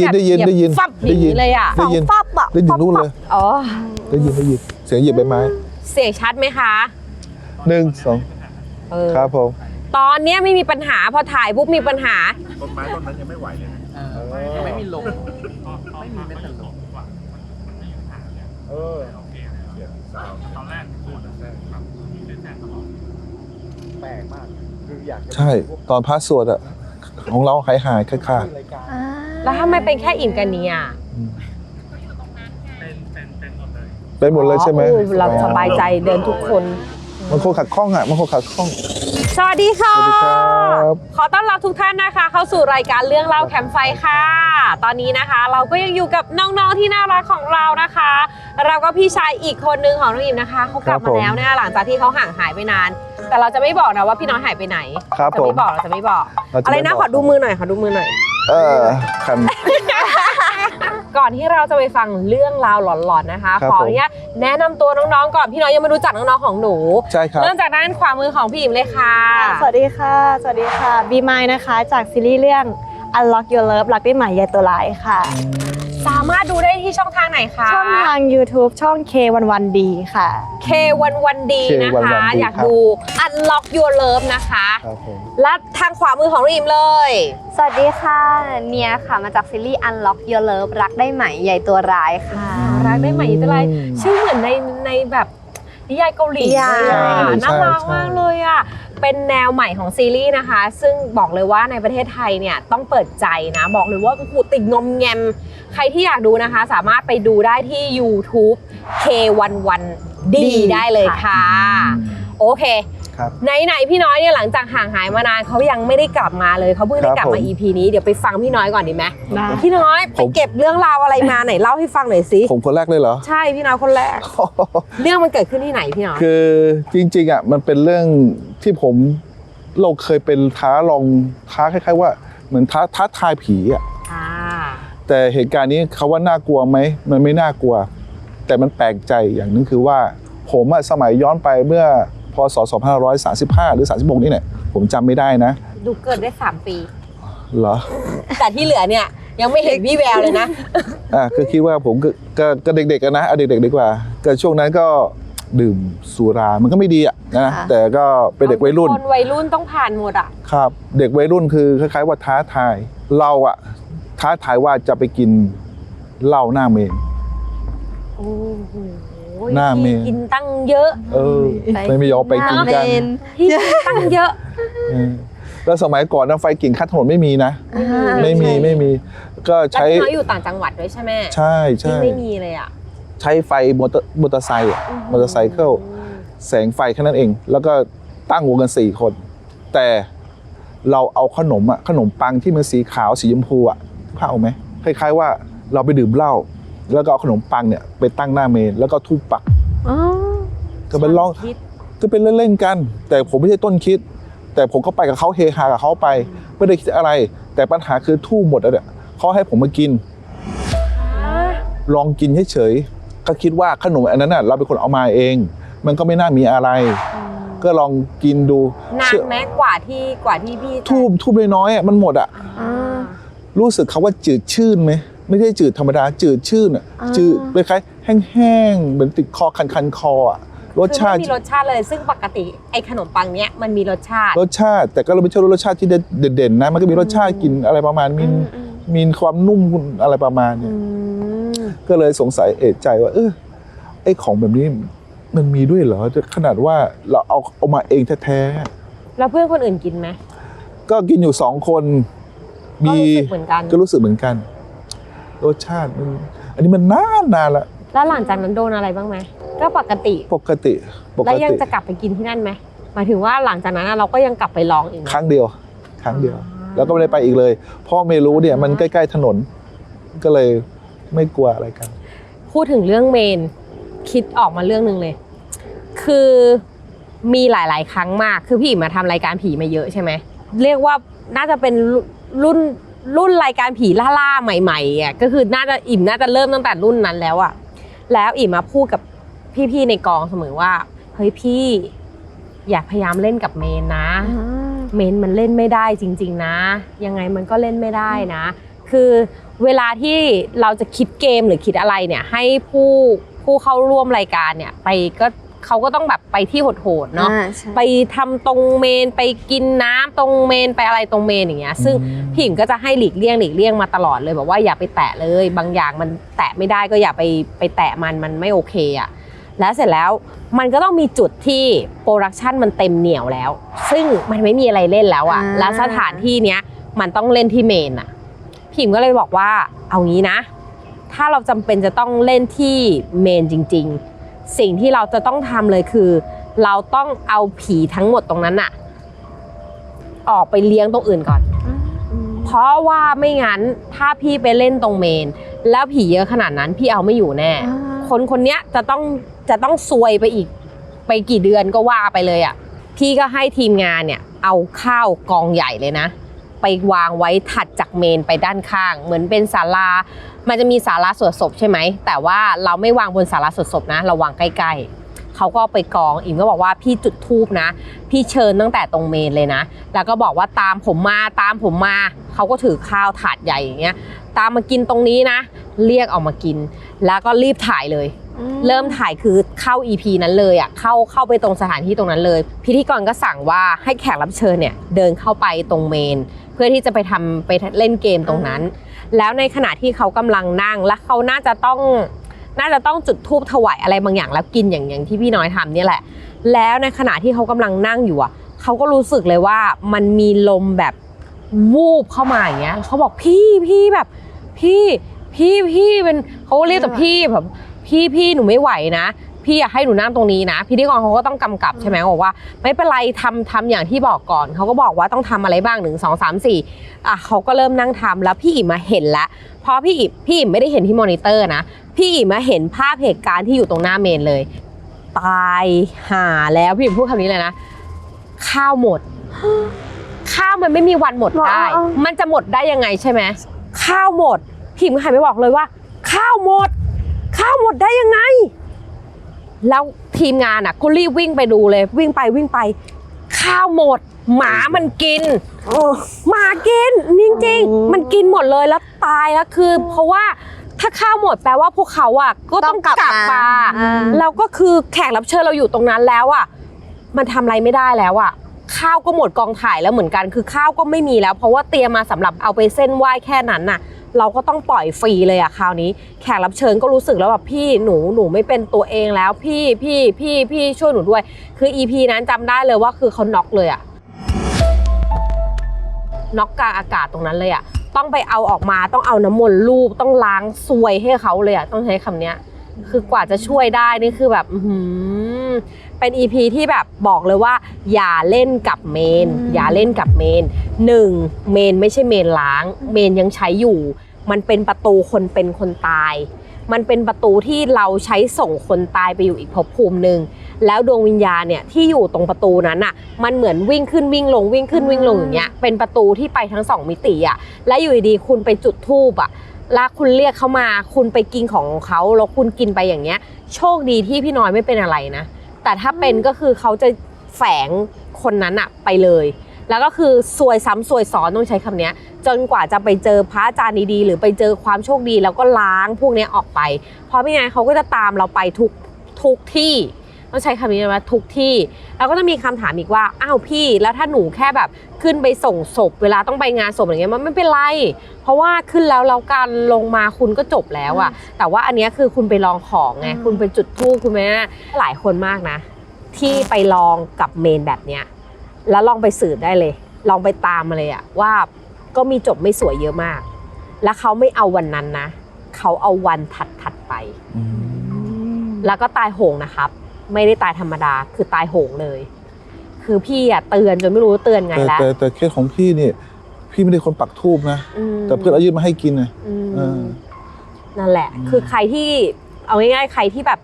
ยินฟับอย่างนี้เลยอ่ะได้ยินฟับอ่ะ ได้ยินนู่นเลย อ๋อได้ยินเสียงเหยียบใบไม้เสียงชัดไหมคะ1 2ครับผมตอนนี้ไม่มีปัญหาพอถ่ายปุ๊บมีปัญหาต้นไม้ต้นนั้นยังไม่ไหวเลยยังไม่มีลมไม่มีเม็ดลมตอนแรกพูดแทรกครับแทรกตลอดแปลกมากคืออยากใช่ตอนพระสวดอะของเราหายค่าแล้วถ้าไม่เป็นแค่อิ่มกันนี้อ่ะเป็นหมดเลยใช่ไหมเราสบายใจเดินทุกคนมันคงขัดข้องอะมันคงขัดข้องสวัสดีค่ะ สวัสดีครับขอต้อนรับทุกท่านนะคะเข้าสู่รายการเรื่องเล่าแคมป์ไฟค่ะตอนนี้นะคะเราก็ยังอยู่กับน้องๆที่น่ารักของเรานะคะเราก็พี่ชายอีกคนนึงของน้องอิ่มนะคะเขากลับมาแล้วนะคะหลังจากที่เขาห่างหายไปนานแต่เราจะไม่บอกนะว่าพี่น้อยหายไปไหนจะไม่บอกเราจะไม่บอกอะไรนะขอดูมือหน่อยคันก่อนที่เราจะไปฟังเรื่องราวหลอนๆนะคะขออนุญาตแนะนำตัวน้องๆก่อนพี่น้อยยังไม่รู้จักน้องๆของหนูใช่ครับเริ่มจากด้านขวามือของพี่อิ่มเลยค่ะสวัสดีค่ะบีมายนะคะจากซีรีส์เรื่อง Unlock Your Love รักได้ใหม่ยายตัวร้ายค่ะสามารถดูได้ที่ช่องทางไหนคะช่องทาง YouTube ช่อง K11D ค่ะ K11D นะคะอยากดู Unlock Your Love นะคะและทางขวามือของริมเลยสวัสดีค่ะเนียค่ะมาจากซีรีส์ Unlock Your Love รักได้ไหมใหญ่ตัวร้ายค่ะรักได้ไหมใหญ่ตัวร้ายชื่อเหมือนในแบบนิยายเกาหลีน่ารักมากเลยอ่ะเป็นแนวใหม่ของซีรีส์นะคะซึ่งบอกเลยว่าในประเทศไทยเนี่ยต้องเปิดใจนะบอกเลยว่าติดงอมแงมใครที่อยากดูนะคะสามารถไปดูได้ที่ YouTube K11D ได้เลยค่ะโอเคไหนพี่น้อยเนี่ยหลังจากห่างหายมานานเขายังไม่ได้กลับมาเลยเขาเพิ่งได้กลับมา EP นี้เดี๋ยวไปฟังพี่น้อยก่อนดีไหมพี่น้อยไปเก็บเรื่องราวอะไรมาไหนเล่าให้ฟังหน่อยสิผมคนแรกเลยเหรอใช่พี่น้อยคนแรก เรื่องมันเกิดขึ้นที่ไหนพี่น้อยคือจริงๆอ่ะมันเป็นเรื่องที่เราเคยเป็นท้าคล้ายๆว่าเหมือนท้าทายผีอ่ะแต่เหตุการณ์นี้เขาว่าน่ากลัวไหมมันไม่น่ากลัวแต่มันแปลกใจอย่างนึงคือว่าผมสมัยย้อนไปเมื่อพศ2535หรือ36นี่เนี่ยผมจำไม่ได้นะดูเกิดได้3 ปีเหรอแต่ที่เหลือเนี่ยยังไม่เห็นพี่แววเลยนะก็คิดว่าผมก็เด็กๆกันนะเอาเด็กๆดีกว่าก็ช่วงนั้นก็ดื่มสุรามันก็ไม่ดีอ่ะนะแต่ก็เป็นเด็กวัยรุ่นคนวัยรุ่นต้องผ่านหมดอ่ะครับเด็กวัยรุ่นคือคล้ายๆว่าท้าทายเราอ่ะท้าทายว่าจะไปกินเหล้าหน้าเมนโอ้โหหน้าเมนกินตั้งเยอะไม่ยอมไปกินกันที่ตั้งเยอะแล้วสมัยก่อนน้ำไฟกิ่งขั้นถนนไม่มีนะไม่มีก็ใช้แล้วอยู่ต่างจังหวัดด้วยใช่ไหมใช่ไม่มีเลยอ่ะใช้ไฟมอเตอร์ไซค์เข้าแสงไฟแค่นั้นเองแล้วก็ตั้งวงกัน4 คนแต่เราเอาขนมปังที่มันสีขาวสีชมพูอ่ะพาเอาไหมคล้ายๆว่าเราไปดื่มเหล้าแล้วก็เอาขนมปังเนี่ยไปตั้งหน้าเมนแล้วก็ทูบปักก็เป็นเล่นๆกันแต่ผมไม่ใช่ต้นคิดแต่ผมก็ไปกับเขาเฮฮากับเขาไปไม่ได้คิดอะไรแต่ปัญหาคือทูบหมดแล้วเนี่ยเขาให้ผมมากินลองกินเฉยๆก็คิดว่าขนมอันนั้นน่ะเราเป็นคนเอามาเองมันก็ไม่น่ามีอะไรก็ลองกินดูนานแม้กว่าที่พี่ทูบน้อยๆมันหมดอ่ะรู้สึกเขาว่าจืดชื่นไหมไม่ใช่จืดธรรมดาจืดชื่นอ่ะจืดคล้ายๆแห้งๆเหมือนติดคอคันคออ่ะรสชาติไม่มีรสชาติเลยซึ่งปกติไอ้ขนมปังเนี้ยมันมีรสชาติแต่ก็เราไม่ใช่รสชาติที่เด่นๆนะมันก็มีรสชาติกินอะไรประมาณมีความนุ่มอะไรประมาณนี้ก็เลยสงสัยเอะใจว่าไอ้ของแบบนี้มันมีด้วยเหรอขนาดว่าเราเอามาเองแท้ๆแล้วเพื่อนคนอื่นกินไหมก็กินอยู่2 คนก็รู้สึกเหมือนกันรสชาติอันนี้มันนานละแล้วหลังจากนั้นโดนอะไรบ้างไหมก็ปกติแล้วยังจะกลับไปกินที่นั่นไหมหมายถึงว่าหลังจากนั้นเราก็ยังกลับไปลองอีกครั้งเดียวแล้วก็ไม่ได้ไปอีกเลยเพราะไม่รู้เนี่ยมันใกล้ๆถนนก็เลยไม่กลัวอะไรกันพูดถึงเรื่องเมนคิดออกมาเรื่องนึงเลยคือมีหลายๆครั้งมากคือพี่มาทำรายการผีมาเยอะใช่ไหมเรียกว่าน่าจะเป็นรุ่นรายการผีล่าๆใหม่ๆอ่ะก็คือน่าจะเริ่มตั้งแต่รุ่นนั้นแล้วอ่ะแล้วอิ่มมาพูดกับพี่ๆในกองเสมอว่าเฮ้ยพี่อย่าพยายามเล่นกับเมนนะเมนมันเล่นไม่ได้จริงๆนะยังไงมันก็เล่นไม่ได้นะ คือเวลาที่เราจะคิดเกมหรือคิดอะไรเนี่ยให้ผู้เข้าร่วมรายการเนี่ยไปก็เขาก็ต้องแบบไปที่โหดๆเนาะไปทำตรงเมนไปกินน้ำตรงเมนไปอะไรตรงเมนอย่างเงี้ยซึ่งพี่หญิงก็จะให้หลีกเลี่ยงมาตลอดเลยบอกว่าอย่าไปแตะเลยบางอย่างมันแตะไม่ได้ก็อย่าไปแตะมันไม่โอเคอะแล้วเสร็จแล้วมันก็ต้องมีจุดที่โปรดักชันมันเต็มเหนียวแล้วซึ่งมันไม่มีอะไรเล่นแล้วอะแล้วสถานที่เนี้ยมันต้องเล่นที่เมนอะพี่หญิงก็เลยบอกว่าเอางี้นะถ้าเราจำเป็นจะต้องเล่นที่เมนจริงๆสิ่งที่เราจะต้องทำเลยคือเราต้องเอาผีทั้งหมดตรงนั้นอะออกไปเลี้ยงตรงอื่นก่อนเพราะว่าไม่งั้นถ้าพี่ไปเล่นตรงเมนแล้วผีเยอะขนาดนั้นพี่เอาไม่อยู่แน่คนเนี้ยจะต้องซวยไปอีกไปกี่เดือนก็ว่าไปเลยอะพี่ก็ให้ทีมงานเนี่ยเอาข้าวกองใหญ่เลยนะไปวางไว้ถัดจากเมนไปด้านข้างเหมือนเป็นศาลามันจะมีศาลาสวดศพใช่ไหมแต่ว่าเราไม่วางบนศาลาสวดศพนะเราวางใกล้ๆเขาก็ไปกองอิมก็บอกว่าพี่จุดธูปนะพี่เชิญตั้งแต่ตรงเมนเลยนะแล้วก็บอกว่าตามผมมาเขาก็ถือข้าวถาดใหญ่อย่างเงี้ยตามมากินตรงนี้นะเรียกออกมากินแล้วก็รีบถ่ายเลยเริ่มถ่ายคือเข้า EP นั้นเลยอ่ะเข้าไปตรงสถานที่ตรงนั้นเลยพิธีกรก็สั่งว่าให้แขกรับเชิญเนี่ยเดินเข้าไปตรงเมนเพื่อที่จะไปเล่นเกมตรงนั้นแล้วในขณะที่เขากำลังนั่งและเขาน่าจะต้องจุดธูปถวายอะไรบางอย่างแล้วกินอย่างที่พี่น้อยทำเนี่ยแหละแล้วในขณะที่เขากำลังนั่งอยู่อ่ะเขาก็รู้สึกเลยว่ามันมีลมแบบวูบเข้ามาอย่างเงี้ยเขาบอกพี่แบบพี่เป็นเขาเรียกแต่พี่แบบพี่หนูไม่ไหวนะพี่อยากให้หนูนั่งตรงนี้นะพิธีกรเขาก็ต้องกำกับใช่ไหมบอกว่าไม่เป็นไรทำอย่างที่บอกก่อนเขาก็บอกว่าต้องทำอะไรบ้าง1 2 3 4เขาก็เริ่มนั่งทำแล้วพี่อิ๋มมาเห็นแล้วเพราะพี่อิ๋มไม่ได้เห็นที่มอนิเตอร์นะพี่อิ๋มมาเห็นภาพเหตุการณ์ที่อยู่ตรงหน้าเมนเลยตายห่าแล้วพี่อิ๋มพูดคำนี้เลยนะข้าวหมดข้าวมันไม่มีวันหมดได้มันจะหมดได้ยังไงใช่ไหมข้าวหมดพี่อิ๋มก็หันไปบอกเลยว่าข้าวหมดได้ยังไงแล้วทีมงานอ่ะก็รีบวิ่งไปดูเลยวิ่งไปข้าวหมดหมามันกินหมากินจริงๆมันกินหมดเลยแล้วตายแล้วคือเพราะว่าถ้าข้าวหมดแปลว่าพวกเขาอ่ะก็ต้องกลับมาแล้วก็คือแขกรับเชิญเราอยู่ตรงนั้นแล้วอ่ะมันทำอะไรไม่ได้แล้วอ่ะข้าวก็หมดกองถ่ายแล้วเหมือนกันคือข้าวก็ไม่มีแล้วเพราะว่าเตรียมมาสำหรับเอาไปเส้นไหว้แค่นั้นน่ะเราก็ต้องปล่อยฟรีเลยอะคราวนี้แขกรับเชิญก็รู้สึกแล้วแบบพี่หนูไม่เป็นตัวเองแล้วพี่ช่วยหนูด้วยคือ EP นั้นจำได้เลยว่าคือเขาน็อกเลยอะน็อกกลางอากาศตรงนั้นเลยอะต้องไปเอาออกมาต้องเอาน้ำมนต์ลูบต้องล้างซวยให้เขาเลยอะต้องใช้คำเนี้ยคือกว่าจะช่วยได้นี่คือแบบเป็น EP ที่แบบบอกเลยว่าอย่าเล่นกับเมน1เมนไม่ใช่เมนล้างเมนยังใช้อยู่มันเป็นประตูคนเป็นคนตายมันเป็นประตูที่เราใช้ส่งคนตายไปอยู่อีกภพภูมิหนึ่งแล้วดวงวิญญาณเนี่ยที่อยู่ตรงประตูนั้นอ่ะมันเหมือนวิ่งขึ้นวิ่งลงวิ่งขึ้นวิ่งลงอย่างเงี้ยเป็นประตูที่ไปทั้ง2มิติอ่ะและอยู่ดีๆคุณไปจุดธูปอ่ะแล้วคุณเรียกเขามาคุณไปกินของเขาแล้วคุณกินไปอย่างเงี้ยโชคดีที่พี่น้อยไม่เป็นอะไรนะแต่ถ้าเป็นก็คือเขาจะแฝงคนนั้นอะไปเลยแล้วก็คือซวยซ้ำซวยซ้อนต้องใช้คำนี้จนกว่าจะไปเจอพระอาจารย์ดีๆหรือไปเจอความโชคดีแล้วก็ล้างพวกนี้ออกไปเพราะไม่งั้นเขาก็จะตามเราไปทุกที่ต้องใช้คำนี้นะว่าทุกที่แล้วก็จะมีคำถามอีกว่าอ้าวพี่แล้วถ้าหนูแค่แบบขึ้นไปส่งศพเวลาต้องไปงานศพอย่างเงี้ยมันไม่เป็นไรเพราะว่าขึ้นแล้วการลงมาคุณก็จบแล้วอะแต่ว่าอันนี้คือคุณไปลองของไงคุณไปจุดธูปคุณแม่หลายคนมากนะที่ไปลองกับเมนแบบเนี้ยแล้วลองไปสืบได้เลยลองไปตามมาเลยอะว่าก็มีจบไม่สวยเยอะมากแล้วเขาไม่เอาวันนั้นนะเขาเอาวันถัดไปแล้วก็ตายโหงนะครับไม่ได้ตายธรรมดาคือตายโหงเลยคือพี่อะเตือนจนไม่รู้เตือนไงแล้วแต่เคสของพี่นี่พี่ไม่ได้คนปักธูปนะแต่เพื่อนเอายื่นมาให้กินนะนั่นแหละคือใครที่เอาง่ายๆใครที่แบบ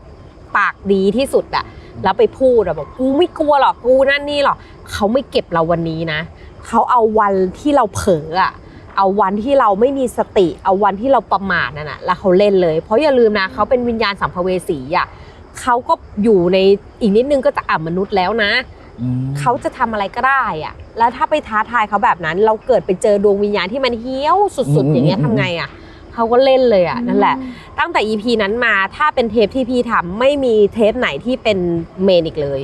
ปากดีที่สุดอะแล้วไปพูดอะบอกกูไม่กลัวหรอกกูนั่นนี่หรอกเขาไม่เก็บเราวันนี้นะเขาเอาวันที่เราเผลออะเอาวันที่เราไม่มีสติเอาวันที่เราประมาทนั่นแหะแล้วเขาเล่นเลยเพราะอย่าลืมนะเขาเป็นวิญญาณสัมภเวสีอะเขาก็อยู่ในอีกนิดนึงก็จะมนุษย์แล้วนะ เขาจะทำอะไรก็ได้อะแล้วถ้าไปท้าทายเขาแบบนั้น เราเกิดไปเจอดวงวิญญาณที่มันเหี้ยวสุดๆอย่างเงี้ยทำไงอะเขาก็เล่นเลยอะนั่นแหละตั้งแต่ EP นั้นมาถ้าเป็นเทปที่พี่ทำไม่มีเทปไหนที่เป็นเมนอีกเลย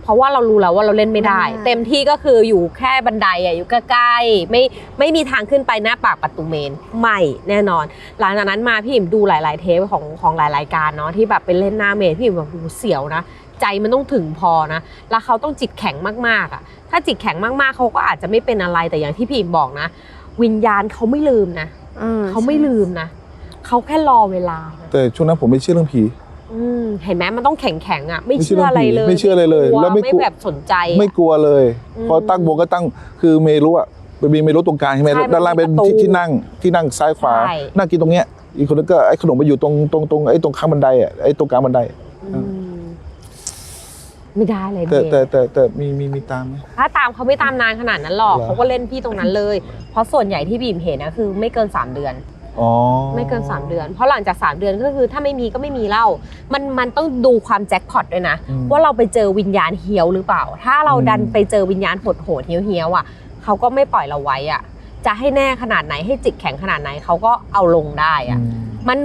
เพราะว่าเรารู้แล้วว่าเราเล่นไม่ได้ เต็มที่ก็คืออยู่แค่บันไดอะอยู่ใกล้ๆไม่มีทางขึ้นไปหน้าปากประตูเมนไม่แน่นอนหลังจากนั้นมาพี่อิ่มดูหลายๆเทปของหลายรายการเนาะที่แบบเป็นเล่นหน้าเมนพี่อิ่มแบบเสียวนะใจมันต้องถึงพอนะแล้วเขาต้องจิตแข็งมากๆอะถ้าจิตแข็งมากๆเขาก็อาจจะไม่เป็นอะไรแต่อย่างที่พี่อิ่มบอกนะวิญญาณเขาไม่ลืมนะเขาไม่ลืมนะเขาแค่รอเวลาแต่ช่วงนั้นผมไม่เชื่อเรื่องผีเห็นไหมมันต้องแข็งๆอ่ะไม่เชื่ออะไรเลยไม่เชื่ออะไรเลยแล้วไม่แบบสนใจไม่กลัวเลยพอตั้งวงก็ตั้งคือเมรู้อ่ะเมรู้ตรงกลางใช่ไหมด้านล่างเป็นที่นั่งซ้ายขวานั่งกินตรงเนี้ยอีกคนนึงก็ไอ้ขนมไปอยู่ตรงไอ้ตรงข้างบันไดอ่ะไอ้ตรงกลางบันไดไม่ได้เลยแต่มีตามไหมถ้าตามเขาไม่ตามนานขนาดนั้นหรอกเขาก็เล่นพี่ตรงนั้นเลยเพราะส่วนใหญ่ที่บีมเห็นนะคือไม่เกิน3 เดือนไม่เกิน3 เดือนเพราะหลังจาก3 เดือนก็คือถ้าไม่มีก็ไม่มีเล่ามันต้องดูความแจ็คพอตด้วยนะว่าเราไปเจอวิญญาณเฮี้ยวหรือเปล่าถ้าเราดันไปเจอวิญญาณโหดๆเฮี้ยวอ่ะเขาก็ไม่ปล่อยเราไว้อ่ะจะให้แน่ขนาดไหนให้จิตแข็งขนาดไหนเขาก็เอาลงได้อ่ะมัน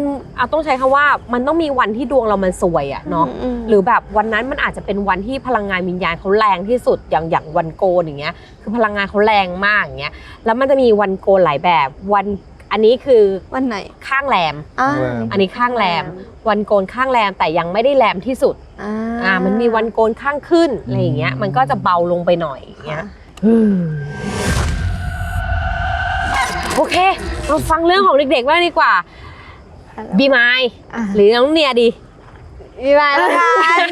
ต้องใช้คำว่ามันต้องมีวันที่ดวงเรามันซวยอ่ะเนาะหรือแบบวันนั้นมันอาจจะเป็นวันที่พลังงานวิญญาณเขาแรงที่สุดอย่างวันโกนอย่างเงี้ยคือพลังงานเขาแรงมากอย่างเงี้ยแล้วมันจะมีวันโกนหลายแบบอันนี้คือวันไหนข้างแรมอันนี้ข้างแรมวันโกนข้างแรมแต่ยังไม่ได้แรมที่สุดมันมีวันโกนข้างขึ้นอะไรอย่างเงี้ยมันก็จะเบาลงไปหน่อยอย่างเงี้ยโอเคมาฟังเรื่องของเด็กๆบ้างดีกว่าบีมายหรือน้องเนียดีบีมายแล้วกัน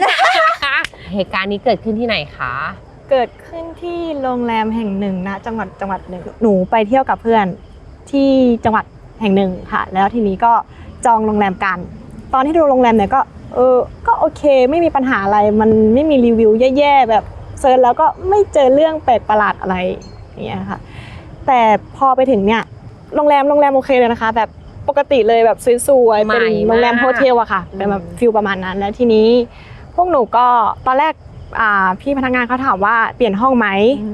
เหตุการณ์นี้เกิดขึ้นที่ไหนคะเกิดขึ้นที่โรงแรมแห่งหนึ่งนะจังหวัดหนึ่งหนูไปเที่ยวกับเพื่อนที่จังหวัดแห่งหนึ่งค่ะแล้วทีนี้ก็จองโรงแรมกันตอนที่ดูโรงแรมเนี่ยก็โอเคไม่มีปัญหาอะไรมันไม่มีรีวิวแย่ๆแบบเซิร์ชแล้วก็ไม่เจอเรื่องแปลกประหลาดอะไรอย่างเงี้ยค่ะแต่พอไปถึงเนี่ยโรงแรมโอเคเลยนะคะแบบปกติเลยแบบสวยๆเป็นโรงแรมโฮเทลอะค่ะเป็นแบบฟิลประมาณนั้นแล้วทีนี้พวกหนูก็ตอนแรกพี่พนักงานเขาถามว่าเปลี่ยนห้องไหม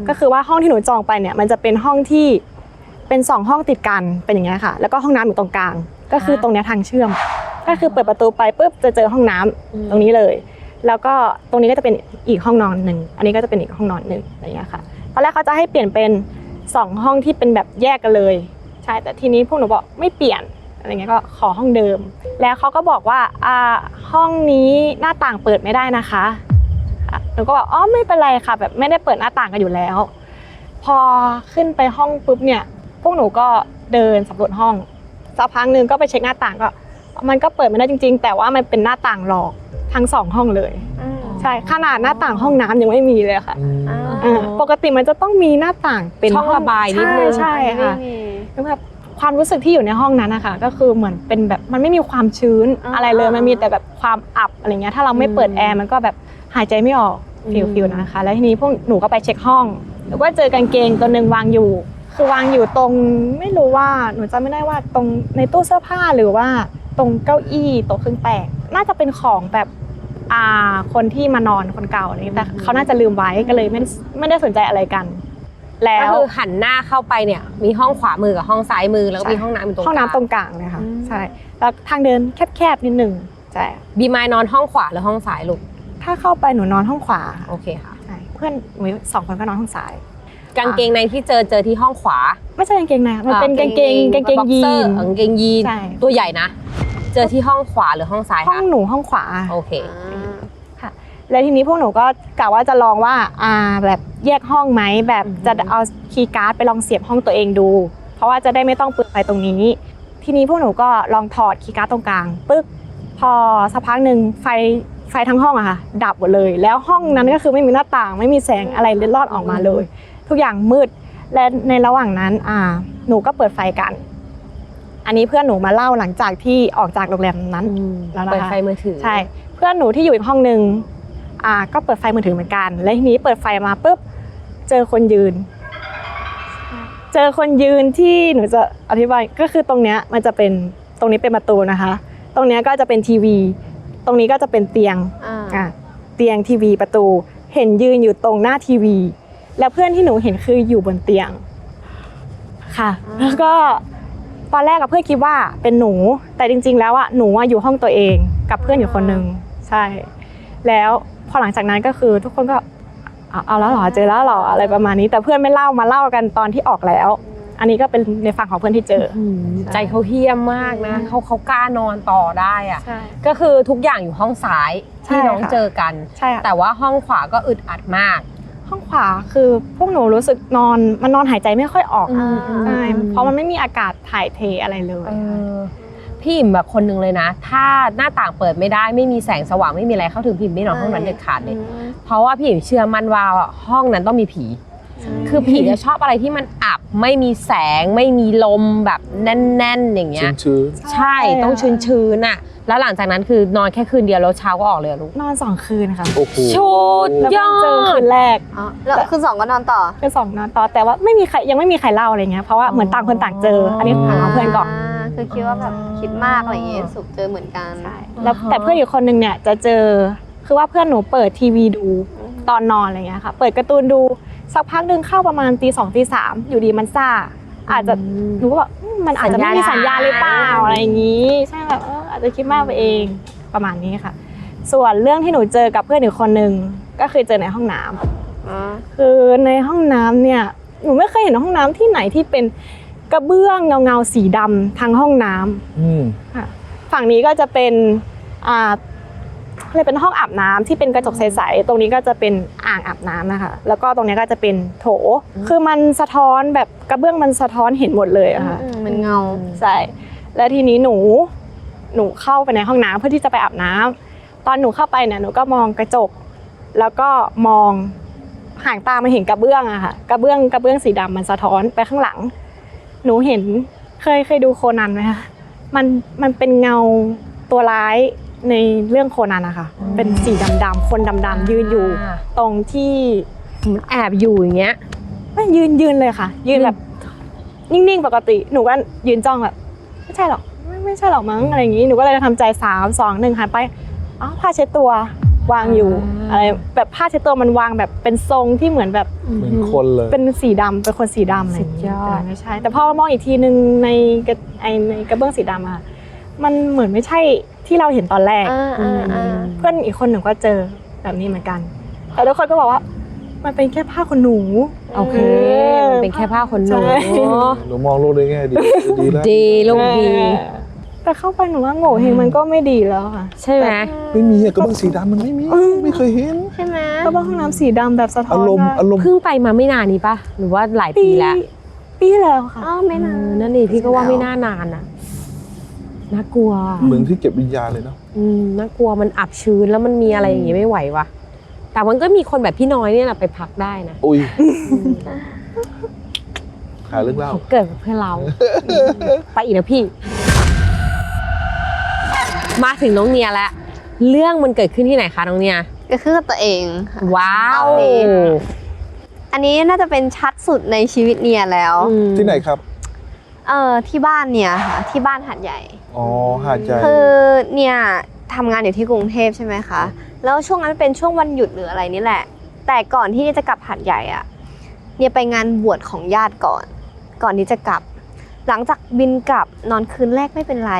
ก็คือว่าห้องที่หนูจองไปเนี่ยมันจะเป็นห้องที่เป็น2 ห้องติดกันเป็นอย่างเงี้ยค่ะแล้วก็ห้องน้ำอยู่ตรงกลางก็คือตรงเนี้ยทางเชื่อมก็คือเปิดประตูไปปุ๊บจะเจอห้องน้ำตรงนี้เลยแล้วก็ตรงนี้ก็จะเป็นอีกห้องนอนหนึ่งอันนี้ก็จะเป็นอีกห้องนอนหนึ่งอะไรอย่างเงี้ยค่ะตอนแรกเขาจะให้เปลี่ยนเป็น2 ห้องที่เป็นแบบแยกกันเลยใช่แต่ทีนี้พวกหนูบอกไม่เปลี่ยนอะไรเงี้ยก็ขอห้องเดิมแล้วเขาก็บอกว่าห้องนี้หน้าต่างเปิดไม่ได้นะคะหนูก็บอกไม่เป็นไรค่ะแบบไม่ได้เปิดหน้าต่างกันอยู่แล้วพอขึ้นไปห้องปุ๊บเนี่ยพวกหนูก็เดินสำรวจห้องสักพักนึงก็ไปเช็คหน้าต่างก็มันก็เปิดไม่ได้จริงๆแต่ว่ามันเป็นหน้าต่างหลอกทั้ง2 ห้องเลยใช่ขนาดหน้าต่างห้องน้ำยังไม่มีเลยค่ะปกติมันจะต้องมีหน้าต่างเป็นช่องระบายนิดนึงใช่ค่ะแล้วแบบความรู้สึกที่อยู่ในห้องนั้นนะคะก็คือเหมือนเป็นแบบมันไม่มีความชื้นอะไรเลยมันมีแต่แบบความอับอะไรเงี้ยถ้าเราไม่เปิดแอร์มันก็แบบหายใจไม่ออกฟิลนะคะแล้วทีนี้พวกหนูก็ไปเช็คห้องแล้วก็เจอกางเกงตัวนึงวางอยู่คือวางอยู่ตรงไม่รู้ว่าหนูจำไม่ได้ว่าตรงในตู้เสื้อผ้าหรือว่าตรงเก้าอี้โต๊ะเครื่องแป้งน่าจะเป็นของแบบคนที่มานอนคนเก่าอะไรแต่เขาน่าจะลืมไว้ก็เลยไม่ได้สนใจอะไรกันแล้วก็คือหันหน้าเข้าไปเนี่ยมีห้องขวามือกับห้องซ้ายมือแล้วก็มีห้องน้ำอยู่ตรงกลางห้องน้ำตรงกลางเลยค่ะใช่แล้วทางเดินแคบๆนิดนึงใช่บีมายนอนห้องขวาหรือห้องซ้ายลูกถ้าเข้าไปหนูนอนห้องขวาโอเคค่ะใช่เพื่อนหนู2 คนก็นอนห้องซ้ายกางเกงในที่เจอที่ห้องขวาไม่ใช่กางเกงในมันเป็นกางเกงยีนกางเกงยีนตัวใหญ่นะเจอที่ห้องขวาหรือห้องซ้ายคะห้องหนูห้องขวาโอเคค่ะแล้วทีนี้พวกหนูก็กะว่าจะลองว่าแบบแยกห้องไหมแบบจะเอาคีย์การ์ดไปลองเสียบห้องตัวเองดูเพราะว่าจะได้ไม่ต้องเปิดไฟตรงนี้ทีนี้พวกหนูก็ลองถอดคีย์การ์ดตรงกลางปึ๊กพอสักพักนึงไฟทั้งห้องอะค่ะดับหมดเลยแล้วห้องนั้นก็คือไม่มีหน้าต่างไม่มีแสงอะไรเล็ดลอดออกมาเลยทุกอย่างมืดและในระหว่างนั้นหนูก็เปิดไฟกันอันนี้เพื่อนหนูมาเล่าหลังจากที่ออกจากโรงแรมนั้นแล้วนะคะเปิดไฟมือถือใช่เพื่อนหนูที่อยู่อีกห้องนึงก็เปิดไฟมือถือเหมือนกันและทีนี้เปิดไฟมาปุ๊บเจอคนยืนที่หนูจะอธิบายก็คือตรงเนี้ยมันจะเป็นตรงนี้เป็นประตูนะคะตรงเนี้ยก็จะเป็นทีวีตรงนี้ก็จะเป็นเตียงเตียงทีวีประตู เห็นยืนอยู่ตรงหน้าทีวี แล้วเพื่อนที่หนูเห็นคืออยู่บนเตียงค่ะแล้วก็ตอนแรกกับเพื่อนคิดว่าเป็นหนูแต่จริงๆแล้วหนูอยู่ห้องตัวเองกับเพื่อนอยู่คนนึงใช่แล้วพอหลังจากนั้นก็คือทุกคนก็เอาแล้วเหรอเจอแล้วเหรออะไรประมาณนี้แต่เพื่อนไม่เล่ามาเล่ากันตอนที่ออกแล้วอันนี้ก็เป็นในฝั่งของเพื่อนที่เจอ ใจเขาเหี้ยมมากนะเขากล้านอนต่อได้อะ ใช่ ก็คือทุกอย่างอยู่ห้องซ้ายที่น้อง ใช่ค่ะ เจอกัน ใช่ค่ะ แต่ว่าห้องขวาก็อึดอัดมาก ห้องขวาคือพวกหนูรู้สึกนอนหายใจไม่ค่อยออก ใช่เพราะมันไม่มีอากาศถ่ายเทอะไรเลย พี่อิ่มแบบคนหนึ่งเลยนะ ถ้าหน้าต่างเปิดไม่ได้ไม่มีแสงสว่างไม่มีอะไรเข้าถึงพี่อิ่มไม่นอนห้องนั้นเด็ดขาดเลยเพราะว่าพี่อิ่มเชื่อมั่นว่าห้องนั้นต้องมีผี คือผีจะชอบอะไรที่มันอับไม่มีแสงไม่มีลมแบบแน่นๆอย่างเงี้ย ชื้น ใช่ต้องชื้นๆน่ะแล้วหลังจากนั้นคือนอนแค่คืนเดียวแล้วเช้าก็ออกเลยอะลูก นอน2 คืนค่ะ ๆโอ้โห ชุด แล้ว ย ก็ อ เจอคื ด นแรก อ๋อแล้วคืน 2ก็นอนต่อ เป็น2นอนต่อแต่ว่าไม่มีใครยังไม่มีใครเล่าอะไรเงี้ยเพราะว่าเหมือนต่างคนต่างเจอ อันนี้ถามเพื่อนก่อน คือคิดว่าแบบคิดมากอะไรอย่างเงี้ยสุกเจอเหมือนกัน แล้วแต่เพื่อนอีกคนนึงเนี่ยจะเจอคือว่าเพื่อนหนูเปิดทีวีดูตอนนอนอะไรเงี้ยค่ะเปิดการ์ตูนดูสักพักหนึ่งเข้าประมาณตี 2 ตี 3อยู่ดีมันซ่าอาจจะหนูก็บอกมันอาจจะไม่มีสัญญาณหรือเปล่าอะไรอย่างงี้ใช่แบบอาจจะคิดมากไปเองประมาณนี้ค่ะ ส่วนเรื่องที่หนูเจอกับเพื่อนอีกคนนึงก็คือเจอในห้องน้ำคือในห้องน้ำเนี่ยหนูไม่เคยเห็นห้องน้ำที่ไหนที่เป็นกระเบื้องเงาสีดำทั้งห้องน้ำค่ะฝั่งนี้ก็จะเป็นเลยเป็นห้องอาบน้ำที่เป็นกระจกใสๆตรงนี้ก็จะเป็นอ่างอาบน้ำนะคะแล้วก็ตรงนี้ก็จะเป็นโถคือมันสะท้อนแบบกระเบื้องมันสะท้อนเห็นหมดเลยอะค่ะ มันเงา ใช่แล้วทีนี้หนูเข้าไปในห้องน้ำเพื่อที่จะไปอาบน้ำตอนหนูเข้าไปเนี่ยหนูก็มองกระจกแล้วก็มองห่างตามาเห็นกระเบื้องอะค่ะกระเบื้องสีดำมันสะท้อนไปข้างหลังหนูเห็นเคยดูโคนันไหมคะมันเป็นเงาตัวร้ายในเรื่องโคนันนะคะเป็นสีดำๆคนดำๆยืนอยู่ตรงที่ มันแอบอยู่อย่างเงี้ย ไม่ยืนเลยค่ะ ยืนแบบนิ่งๆปกติหนูก็ยืนจ้องแบบไม่ใช่หรอกไม่ใช่หรอกมั้งอะไรอย่างนี้หนูก็เลยทำใจ3 2 1หันไปอ๋อผ้าเช็ดตัววางอยู่อะไรแบบผ้าเช็ดตัวมันวางแบบเป็นทรงที่เหมือนแบบ เหมือนคนเลย เป็นสีดำเป็นคนสีดำอะไรอย่างงี้แต่ไม่ใช่แต่พอมองอีกทีนึงในกระเบื้องสีดำอะมันเหมือนไม่ใช่ที่เราเห็นตอนแรกเพื่อนอีกคนหนึ่งก็เจอแบบนี้เหมือนกันแต่ทุกคนก็บอกว่ามันเป็นแค่ผ้าขนหนู โอเคมันเป็นแค่ผ้าขนหนู ใช่ หนูมองโลกได้แง่ดีดีแล้ว ดีลูกดี แต่เข้าไปหนูว่าโง่เฮงมันก็ไม่ดีแล้วค่ะ ใช่ไหม ไม่มีอะกระเบื้องสีดำมันไม่มีไม่เคยเห็น ใช่ไหม กระเบื้องห้องน้ำสีดำแบบสะท้อน อารมณ์ เพิ่งไปมาไม่นานนี้ปะหรือว่าหลายปีแล้ว ปีที่แล้วค่ะ อ๋อไม่นาน นั่นนี่พี่ก็ว่าไม่น่านานอ่ะน่ากลัว เหมือนที่เก็บวิญญาณเลยเนาะ น่ากลัวมันอับชื้นแล้วมันมีอะไรอย่างงี้ไม่ไหววะแต่มันก็มีคนแบบพี่น้อยเนี่ยแหละไปพักได้นะ อุ้ยหาเรื่องเล่า เขาเกิดกับเพื่อนเรา ไปอีกแล้วพี่ มาถึงน้องเนียแล้วเรื่องมันเกิดขึ้นที่ไหนคะน้องเนีย ก็คือกับตัวเองค่ะ ว้าว อันนี้น่าจะเป็นชัดสุดในชีวิตเนี่ยแล้ว ที่ไหนครับ ที่บ้านเนี่ยค่ะที่บ้านหาดใหญ่ อ๋อหาดใหญ่ คือเนี่ยทำงานอยู่ที่กรุงเทพใช่ไหมคะแล้วช่วงนั้นเป็นช่วงวันหยุดหรืออะไรนี่แหละ แต่ก่อนที่จะกลับหาดใหญ่อะเนี่ยไปงานบวชของญาติก่อนที่จะกลับ หลังจากบินกลับนอนคืนแรกไม่เป็นไร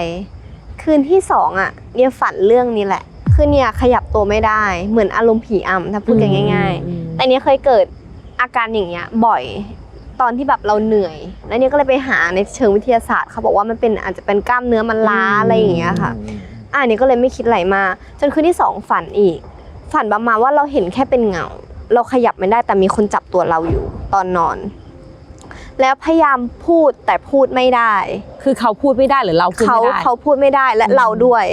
คืนที่2อะเนี่ยฝันเรื่องนี้แหละคือเนี่ยขยับตัวไม่ได้เหมือนอารมณ์ผีอำถ้าพูดกันง่ายๆแต่เนี่ยเคยเกิดอาการอย่างเงี้ยบ่อยตอนที่แบบเราเหนื่อยแล้วเนี่ยก็เลยไปหาในเชิงวิทยาศาสตร์เขาบอกว่ามันเป็นอาจจะเป็นกล้ามเนื้อมันล้าอะไรอย่างเงี้ยค่ะเนี่ยก็เลยไม่คิดอะไรมาจนคืนที่2ฝันอีกฝันประมาณว่าเราเห็นแค่เป็นเงาเราขยับไม่ได้แต่มีคนจับตัวเราอยู่ตอนนอนแล้วพยายามพูดแต่พูดไม่ได้ คือเขาพูดไม่ได้หรือเราพูดไม่ได้ เขาพูดไม่ได้และเราด้วย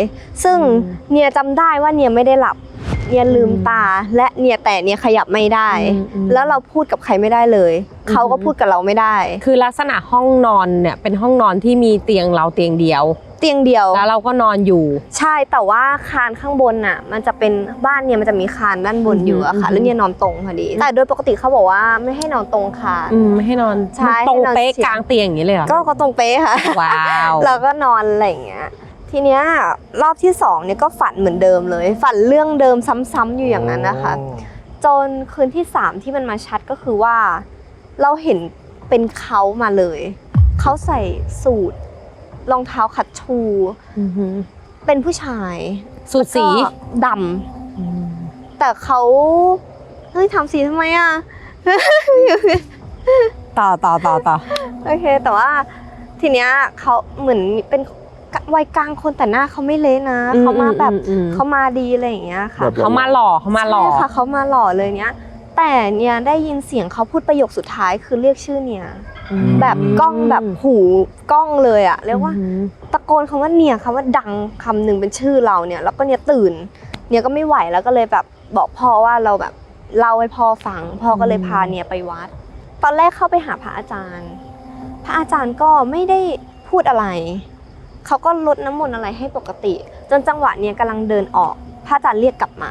ซึ่งเนี่ยจำได้ว่าเนี่ยไม่ได้หลับเนี่ยลืมตาและเนี่ยแต่เนี่ยขยับไม่ได้ แล้วเราพูดกับใครไม่ได้เลยเขาก็พูดกับเราไม่ได้ คือลักษณะห้องนอนเนี่ยเป็นห้องนอนที่มีเตียงเราเตียงเดียว เตียงเดียว แล้วเราก็นอนอยู่ ใช่แต่ว่าคานข้างบนน่ะมันจะเป็นบ้านเนี่ยมันจะมีคานด้านบนอยู่อะค่ะแล้วเนี่ยนอนตรงพอดีแต่โดยปกติเขาบอกว่าไม่ให้นอนตรงคาน ไม่ให้นอน ใช่ ตรง ให้นอน เป๊ะ เฉียง กลางเตียงอย่างนี้เลยเหรอ ก็ตรงเป๊ะค่ะ ว้าว เราก็นอนอะไรอย่างเงี้ยทีเนี้ยรอบที่2เนี่ยก็ฝันเหมือนเดิมเลยฝันเรื่องเดิมซ้ำๆอยู่อย่างนั้นนะคะ จนคืนที่3ที่มันมาชัดก็คือว่าเราเห็นเป็นเขามาเลยเขาใส่สูทรองเท้าคัชชู เป็นผู้ชาย สูทสี แล้วก็ดำแต่เขาเฮ้ยทำสีทำไมอ่ะ ต่อ โอเคแต่ว่าทีเนี้ยเขาเหมือนเป็นวัยกลางคนแต่หน้าเขาไม่เละนะเขามาแบบเขามาดีอะไรอย่างเงี้ยค่ะ แบบ เขามาหล่อเขามาหล่อ ใช่ค่ะเขามาหล่อเลยเนี้ยแต่เนี่ยได้ยินเสียงเขาพูดประโยคสุดท้ายคือเรียกชื่อเนี่ยแบบกล้องแบบหูกล้องเลยอะเรียกว่าตะโกนคำว่าเนี่ยคำว่าดังคำหนึ่งเป็นชื่อเราเนี่ยแล้วก็เนี่ยตื่นเนี่ยก็ไม่ไหวแล้วก็เลยแบบบอกพ่อว่าเราแบบเล่าให้พ่อฟังพ่อก็เลยพาเนี่ยไปวัดตอนแรกเข้าไปหาพระอาจารย์พระอาจารย์ก็ไม่ได้พูดอะไรเขาก็ลดน้ำมนต์อะไรให้ปกติจนจังหวะเนี่ยกำลังเดินออกพระอาจารย์เรียกกลับมา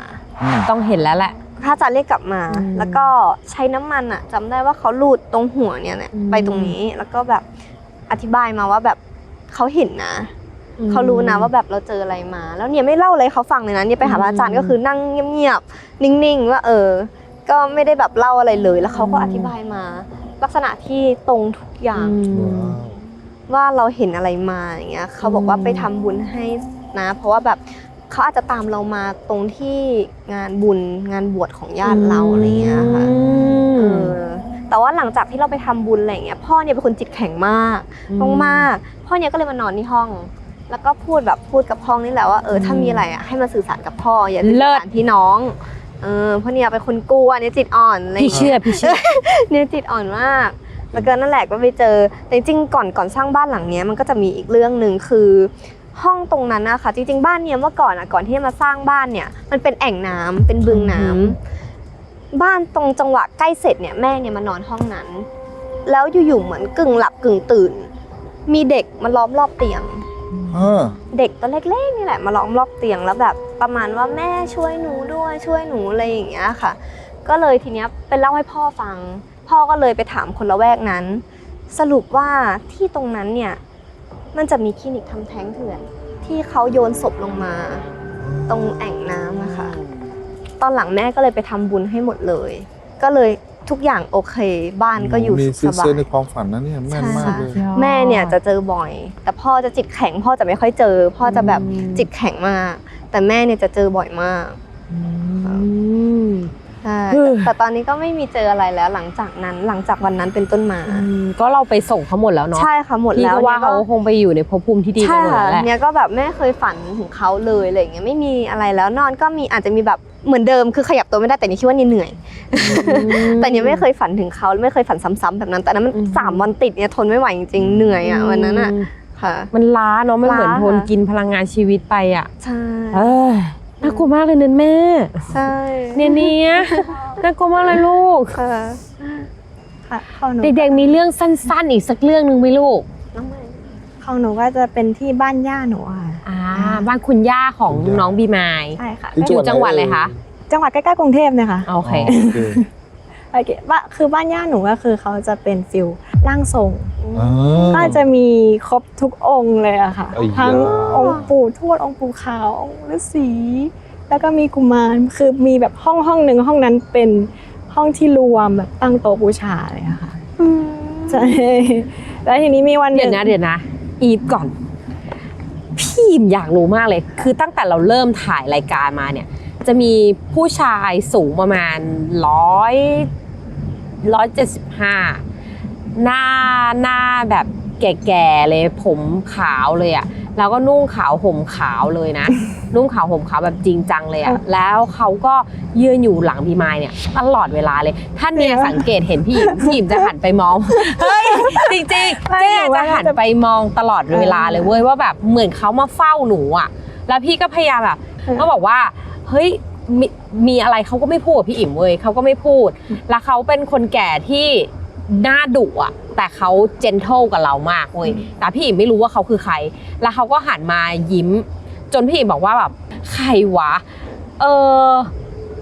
ต้องเห็นแล้วแหละ พระอาจารย์เรียกกลับมา แล้วก็ใช้น้ำมันอะจำได้ว่าเขาลูดตรงหัวเนี่ยไปตรงนี้แล้วก็แบบอธิบายมาว่าแบบเขาเห็นนะเขารู้นะว่าแบบเราเจออะไรมา แล้วเนี่ยไม่เล่าอะไรเขาฟังเลยนะเนี่ยไปหาพระอาจารย์ก็คือนั่งเงียบๆนิ่งๆว่าก็ไม่ได้แบบเล่าอะไรเลยแล้วเขาก็อธิบายมาลักษณะที่ตรงทุกอย่างว่าเราเห็นอะไรมาอย่างเงี้ยเขาบอกว่าไปทำบุญให้นะเพราะว่าแบบเขาอาจจะตามเรามาตรงที่งานบุญงานบวชของญาติเราอะไรเงี้ยค่ะแต่ว่าหลังจากที่เราไปทำบุญอะไรเงี้ยพ่อเนี่ยเป็นคนจิตแข็งมากมากพ่อเนี่ยก็เลยมานอนที่ห้องแล้วก็พูดกับห้องนี่แหละว่าถ้ามีอะไรอ่ะให้มาสื่อสารกับพ่ออย่าสื่อสารพี่น้องเพราะเนี่ยเป็นคนกลัวเนี่ยจิตอ่อนอะไรพี่เชื่อ เนี่ยจิตอ่อนมากแล้วก็นั่นแหละก็ไปเจอแต่จริงๆก่อนสร้างบ้านหลังเนี้ยมันก็จะมีอีกเรื่องนึงคือห้องตรงนั้นนะคะจริงๆบ้านเนี่ยเมื่อก่อนก่อนที่จะมาสร้างบ้านเนี่ยมันเป็นแอ่งน้ำเป็นบึงน้ำบ้านตรงจังหวะใกล้เสร็จเนี่ยแม่เนี่ยมานอนห้องนั้นแล้วอยู่ๆเหมือนกึ่งหลับกึ่งตื่นมีเด็กมาล้อมรอบเตียงเด็กตัวเล็กๆนี่แหละมาล้อมรอบเตียงแล้วแบบประมาณว่าแม่ช่วยหนูด้วยช่วยหนูอะไรอย่างเงี้ยค่ะก็เลยทีเนี้ยไปเล่าให้พ่อฟังพ่อก็เลยไปถามคนละแวกนั้นสรุปว่าที่ตรงนั้นเนี่ยมันจะมีคลินิกทำแท้งเถื่อนที่เขาโยนศพลงมาตรงแอ่งน้ำนะคะตอนหลังแม่ก็เลยไปทำบุญให้หมดเลยก็เลยทุกอย่างโอเคบ้านก็อยู่สุขสบายมีในความฝันนะเนี่ยแม่นมากเลยแม่เนี่ยจะเจอบ่อยแต่พ่อจะจิตแข็งพ่อจะไม่ค่อยเจอพ่อจะแบบจิตแข็งมากแต่แม่เนี่ยจะเจอบ่อยมากใช่แต่ตอนนี้ก็ไม่มีเจออะไรแล้วหลังจากวันนั้นเป็นต้นมาก็เราไปส่งเขาหมดแล้วเนาะใช่ค่ะหมดแล้วว่าเขาคงไปอยู่ในภพภูมิที่ดีกันหมดแล้วแหละเนี่ยก็แบบแม่เคยฝันถึงเขาเลยอะไรอย่างเงี้ยไม่มีอะไรแล้วนอนก็มีอาจจะมีแบบเหมือนเดิมคือขยับตัวไม่ได้แต่นี่คิดว่านี่เหนื่อยแต่เนี่ยไม่เคยฝันถึงเขาไม่เคยฝันซ้ำๆแบบนั้นแต่นั้นมัน3 วันติดเนี่ยทนไม่ไหวจริงๆเหนื่อยอ่ะวันนั้นอ่ะค่ะมันล้าเนาะมันเหมือนทนกินพลังงานชีวิตไปอ่ะใช่น่ากลัวมากเลยนั่นแม่ใช่เนี่ยน่ากลัวมากเลยลูกค่ะเด็กๆมีเรื่องสั้นๆอีกสักเรื่องนึงไหมลูกของหนูก็จะเป็นที่บ้านย่าหนูค่ะบ้านคุณย่าของน้องบีมาย ใช่ค่ะอยู่จังหวัดอะไรคะจังหวัดใกล้ๆกรุงเทพเนี่ยค่ะโอเคว่าคือบ้านย่าหนูก็คือเขาจะเป็นฟิลร่างทรงก็จะมีครบทุกองค์เลยอะค่ะทั้งองค์ปู่ทวดองค์ปู่ขาวองค์ฤาษีแล้วก็มีกุมารคือมีแบบห้องหนึ่งห้องนั้นเป็นห้องที่รวมแบบตั้งโต๊ะบูชาเลยอะค่ะใช่แล้วทีนี้มีวันเดี๋ยวนะอีฟก่อนพี่อยากรู้มากเลยคือตั้งแต่เราเริ่มถ่ายรายการมาเนี่ยจะมีผู้ชายสูงประมาณ175หน้าแบบแก่ๆเลยผมขาวเลยอะแล้วก็นุ่งขาวห่มขาวเลยนะ นุ่งขาวห่มขาวแบบจริงจังเลยอะแล้วเขาก็ยืนอยู่หลังพี่ไม้เนี่ยตลอดเวลาเลยท่านเนี่ยสังเกตเห็นพี่หยิมจะหันไปมองเฮ้ยจริงๆเจ๊จะหันไปมองตลอดเวลาเลยเว้ยว่าแบบเหมือนเขามาเฝ้าหนูอะแล้วพี่ก็พยายามแบบก็บอกว่าเฮ้ยมีอะไรเขาก็ไม่พูดพี่อิ่มเว้ยเขาก็ไม่พูดแล้วเขาเป็นคนแก่ที่หน้าดุอ่ะแต่เขาเจนเทิลกับเรามากเว้ยแต่พี่อิ่มไม่รู้ว่าเขาคือใครแล้วเขาก็หันมายิ้มจนพี่อิ่มบอกว่าแบบใครวะ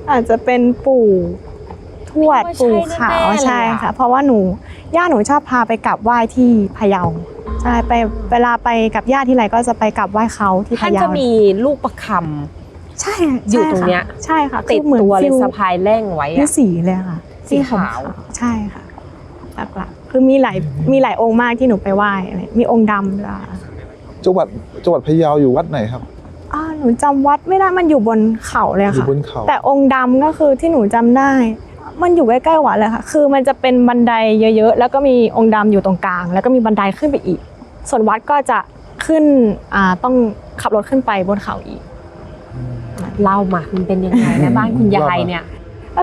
อาจจะเป็นปู่ทวดปู่ขาวใช่ค่ะเพราะว่าย่าหนูชอบพาไปกราบไหว้ที่พะเยาใช่ไปเวลาไปกับย่าที่ไรก็จะไปกราบไหว้เขาที่พะเยาท่านจะมีลูกประค ใช่ อยู่ตรงเนี้ย ใช่ค่ะ ติด คือหมือน ตัวเลย ฟิ สะพายแร่งไว้ นี่ อะ สีเลยค่ะ สีขาว ใช่ค่ะหลักๆคือมีหลายองค์มากที่หนูไปไหว้อะไรมีองค์ดำด้วย จังหวัดพะเยาอยู่วัดไหนครับ หนูจำวัดไม่ได้มันอยู่บนเขาเลย อยู่ ค่ะ บนเขา แต่องค์ดำก็คือที่หนูจำได้ มันอยู่ใกล้ๆวัดเลยค่ะ คือมันจะเป็นบันไดเยอะๆแล้วก็มีองค์ดำอยู่ตรงกลาง แล้วก็มีบันไดขึ้นไปอีก ส่วนวัดก็จะขึ้นต้องขับรถขึ้นไปบนเขาอีก เล่ามามันเป็นยังไงแม่บ้านคุณยายเนี่ย ก็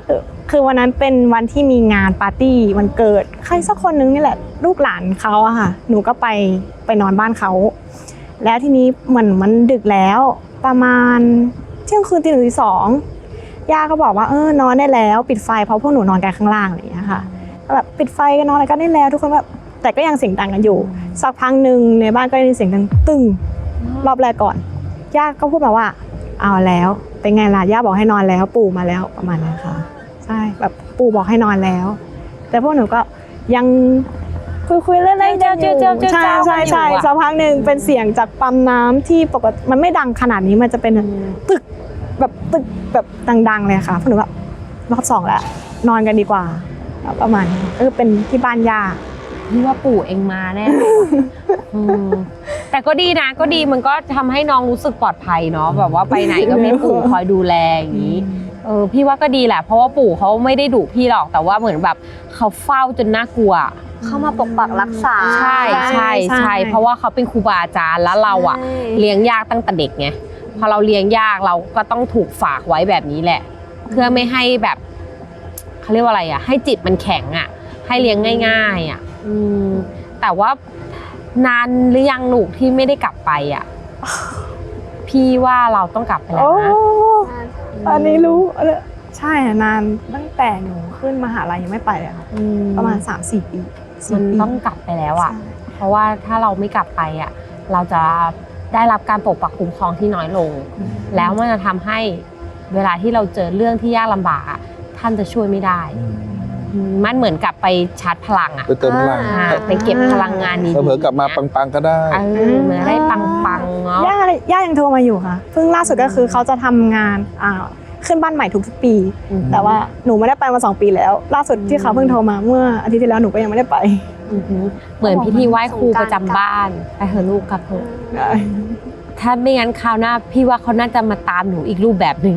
คือวันนั้นเป็นวันที่มีงานปาร์ตี้วันเกิดใครสักคนนึงนี่แหละลูกหลานเขาอะค่ะหนูก็ไปนอนบ้านเขาแล้วทีนี้เหมือนมันดึกแล้วประมาณเที่ยงคืนตี 1 ตี 2ย่าก็บอกว่านอนได้แล้วปิดไฟเพราะพวกหนูนอนกันข้างล่างอะไรอย่างเงี้ยค่ะก็แบบปิดไฟกันนอนอะไรกันได้แล้วทุกคนแบบแต่ก็ยังเสียงดังกันอยู่สักพักหนึ่งในบ้านก็ได้ยินเสียงดังตึ้งรอบแรกก่อนย่าก็พูดมาว่าเอาแล้วเป็นไงล่ะย่าบอกให้นอนแล้วปู่มาแล้วประมาณนั้นค่ะใช่แบบปู่บอกให้นอนแล้ว แต่พวกหนูก็ยังคุยเล่นๆกันอยู่ใช่สักพักหนึ่งเป็นเสียงจากปั๊มน้ำที่ปกติมันไม่ดังขนาดนี้มันจะเป็นตึกแบบดังๆเลยค่ะพวกหนูแบบรอบ 2แล้วนอนกันดีกว่าประมาณนี้เป็นที่บ้านย่า พี่ว่าปู่เองมาแน่ แต่ก็ดีนะก็ดีมันก็ทำให้น้องรู้สึกปลอดภัยเนาะแบบว่าไปไหนก็มีปู่คอยดูแลอย่างนี้พี่ว่าก็ดีแหละเพราะว่าปู่เขาไม่ได้ดุพี่หรอกแต่ว่าเหมือนแบบเขาเฝ้าจนน่ากลัว เข้ามาปกปักรักษา ใช่เพราะว่าเขาเป็นครูบาอาจารย์แล้วเราอะเลี้ยงยากตั้งแต่เด็กไงพอเราเลี้ยงยากเราก็ต้องถูกฝากไว้แบบนี้แหละเพื่อไม่ให้แบบเขาเรียกว่าอะไรอะให้จิตมันแข็งอะให้เลี้ยงง่ายๆอะแต่ว่านานหรือยังลูกที่ไม่ได้กลับไปอ่ะ พี่ว่าเราต้องกลับไปแล้วนะ อันนี้รู้ใช่นานตั้งแต่หนูขึ้นมหาลัยยังไม่ไปเลยค่ะประมาณ 3-4 ปีมันต้องกลับไปแล้วอ่ะเพราะว่าถ้าเราไม่กลับไปอ่ะเราจะได้รับการปกปักคุ้มครองที่น้อยลงแล้วมันจะทำให้เวลาที่เราเจอเรื่องที่ยากลำบากท่านจะช่วยไม่ได้มันเหมือนกับไปชาร์จพลังอะไปเติมพลัง ไปเก็บพลังงานนี้ เผลอกลับมาปังๆก็ได้เหมือนได้ปังๆเนาะย่ายังโทรมาอยู่ค่ะเพิ่งล่าสุดก็คือเขาจะทำงานขึ้นบ้านใหม่ทุกปีแต่ว่าหนูไม่ได้ไปมา2 ปีแล้วล่าสุดที่เขาเพิ่งโทรมาเมื่ออาทิตย์ที่แล้วหนูก็ยังไม่ได้ไปเหมือนพิธีไหว้ครูประจำบ้านไปเถอะลูกกลับเถอะถ้าไม่งั้นคราวหน้าพี่ว่าเขาน่าจะมาตามหนูอีกรูปแบบหนึ่ง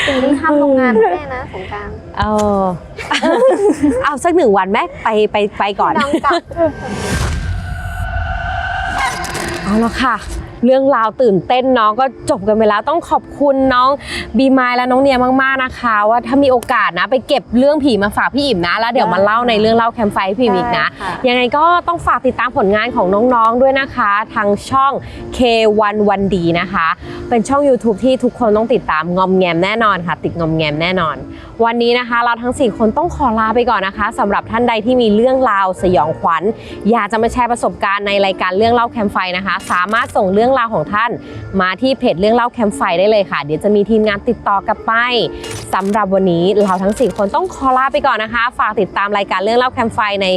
ถึงที่ห้ามโรงงานแม่นะสงกรานต์เอาสัก1 วันไหมไปก่อนน้องกลับเอาละค่ะเรื่องราวตื่นเต้นน้องก็จบกันไปแล้วต้องขอบคุณน้องบีมายและน้องเนียมากๆนะคะว่าถ้ามีโอกาสนะไปเก็บเรื่องผีมาฝากพี่อิ่มนะแล้วเดี๋ยวมาเล่าในเรื่องเล่าแคมป์ไฟพี่อิ่มอีกนะยังไงก็ต้องฝากติดตามผลงานของน้องๆด้วยนะคะทางช่อง K11D นะคะเป็นช่อง YouTube ที่ทุกคนต้องติดตามงอมแงมแน่นอนค่ะติดงอมแงมแน่นอนวันนี้นะคะเราทั้ง4คนต้องขอลาไปก่อนนะคะสำหรับท่านใดที่มีเรื่องราวสยองขวัญอยากจะมาแชร์ประสบการณ์ในรายการเรื่องเล่าแคมป์ไฟนะคะสามารถส่งเรื่องราวของท่านมาที่เพจเรื่องเล่าแคมป์ไฟได้เลยค่ะเดี๋ยวจะมีทีมงานติดต่อกลับไปสำหรับวันนี้เราทั้ง4คนต้องขอลาไปก่อนนะคะฝากติดตามรายการเรื่องเล่าแคมป์ไฟใน